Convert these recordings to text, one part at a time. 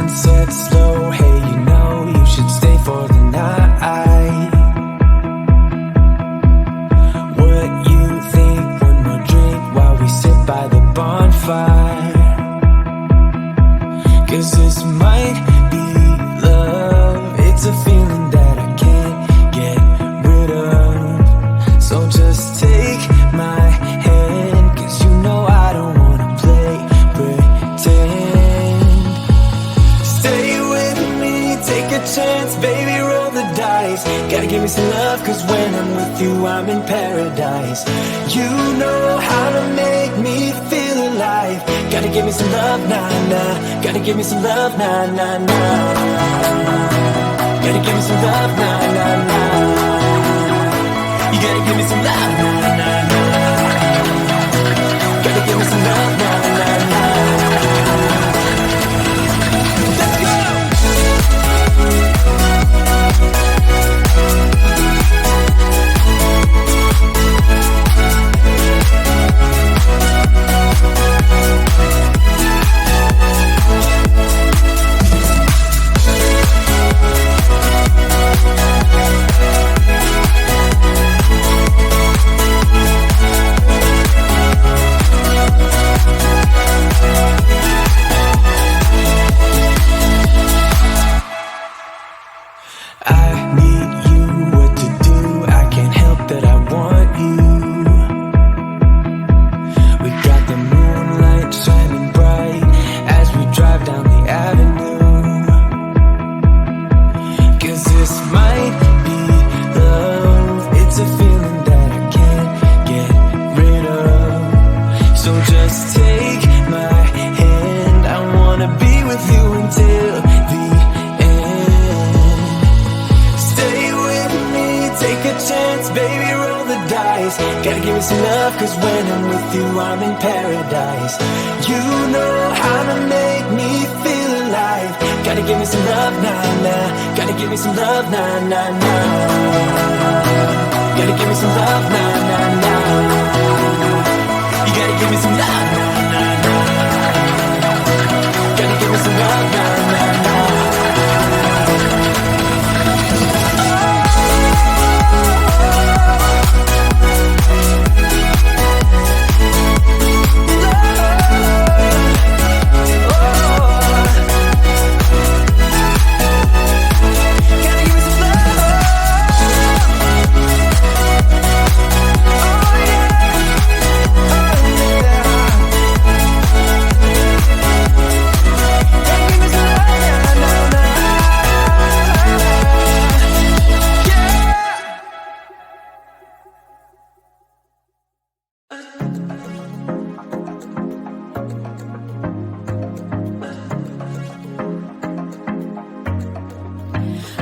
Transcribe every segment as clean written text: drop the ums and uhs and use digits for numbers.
sunset slow. Hey, you know you should stay for the night. What you think? One more drink while we sit by the bonfire. 'Cause this might be love. It's a feeling that I can't get rid of. So just take my hand, 'cause you know I don't wanna play pretend. Stay with me, take a chance, baby, roll the dice. Gotta give me some love, 'cause when I'm with you, I'm in paradise. You know how to make me feel alive. Gotta give me some love, nah, nah. Gotta give me some love, nah, nah, nah. Gotta give me some love, nah, nah, nah. You gotta give me some love, nah, nah, nah. Gotta give me some love, nah, nah, nah. Let's go! Gotta give me some love, 'cause when I'm with you, I'm in paradise. You know how to make me feel alive. Gotta give me some love, nah, nah. Gotta give me some love, nah, nah, nah. Gotta give me some love, nah, nah, nah. You gotta give me some love, nah, nah, nah. Gotta give me some love, nah, nah, nah.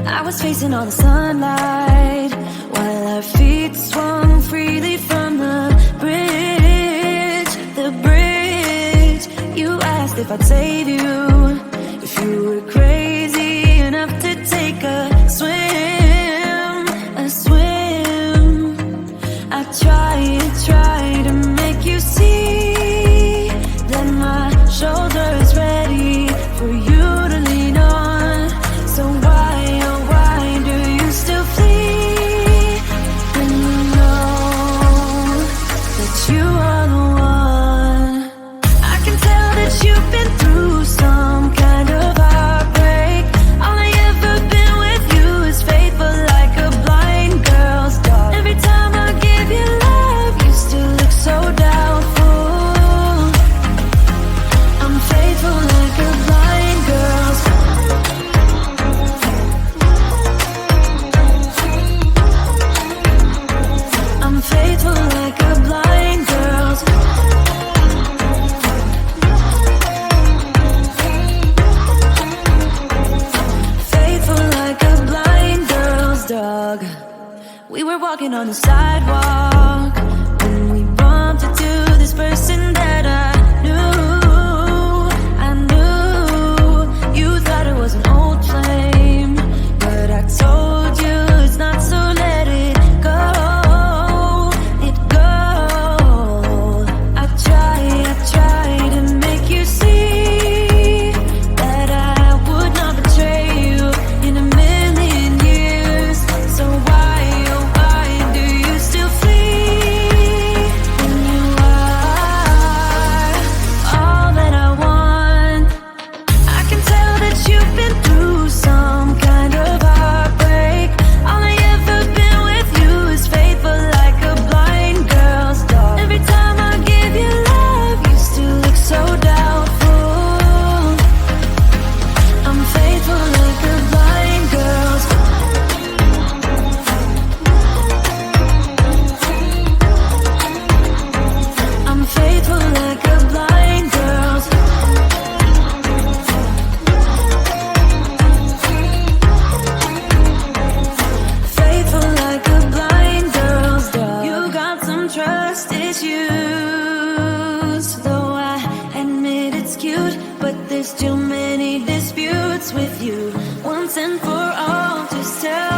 I was facing all the sunlight while our feet swung freely from the bridge. The bridge. You asked if I'd save you, if you were crazy enough to take a swim, a swim. I tried to make you see that my shoulder is ready for you to lean on. So why do you still flee when you know that you are the one? I can tell that you've been through some kind of heartbreak. All I ever been with you is faithful like a blind girl's dog. Every time I give you love, you still look so doubtful. I'm faithful like a blind girl's dog. I'm faithful like a blind girl's. Faithful like a blind girl's dog. We were walking on the sidewalk when we bumped into this person that I knew. You thought it was an old flame, but I told you it's not, so let it go. I tried to make you see that I would with you once and for all. Just tell